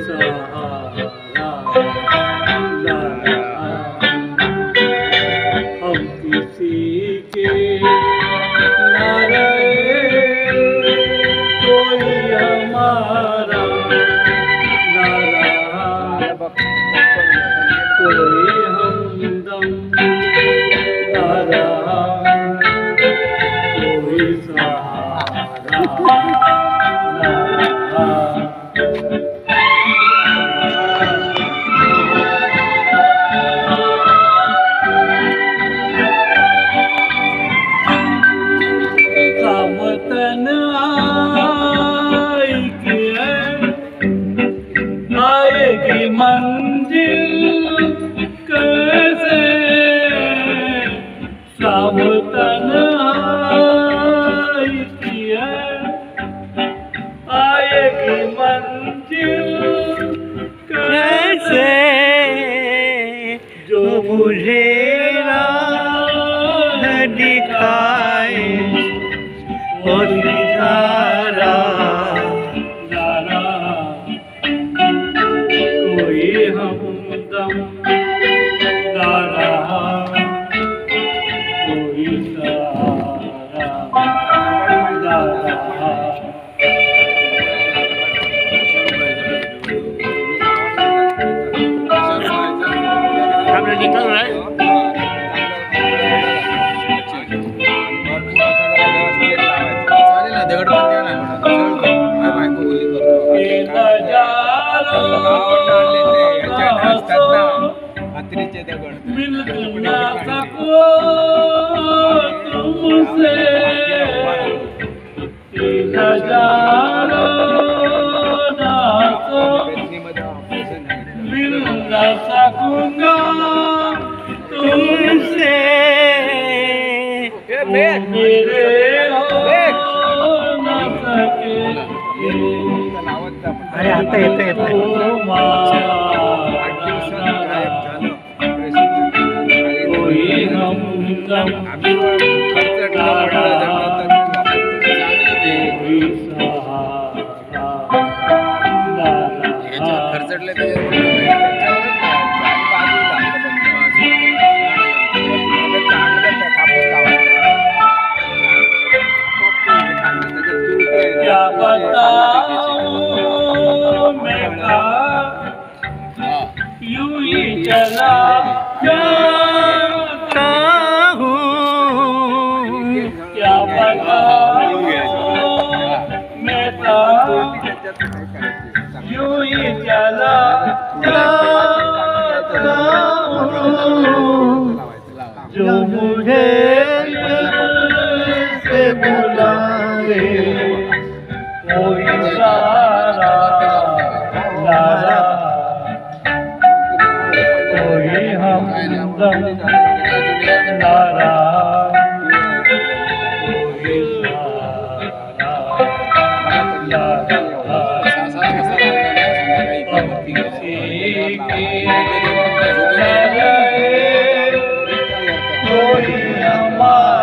सहारा लाला, हम किसी के न रहे, कोई हमारा न रहा, कोई हमदम न रहा, कोई सहारा न रहा। हम तन्हाई की है, आएगी मंजिल कैसे, सब तन्हाई की है, आएगी मंजिल कैसे, जो मुझे राह दिखाए वो सितारा लाला, कोई हमदम ना रहा, कोई सहारा ना रहा। आपने निकल रहा है मिल ना सको तुमसे, नजारो ना तो मिल ना सकूंगा तुमसे, मेरे हो न सके। अरे आता येत कोई हमदम खर्चटले क्या बताऊं मैं यूं ही चला जाता हूँ, क्या बताऊं मैं यूं ही चला जाता हूँ, जो मुझे से बुलाए कोई सहारा लाला, कोई हमदम ना रहा, कोई सहारा ना रहा। हम किसी के न रहे, कोई हमारा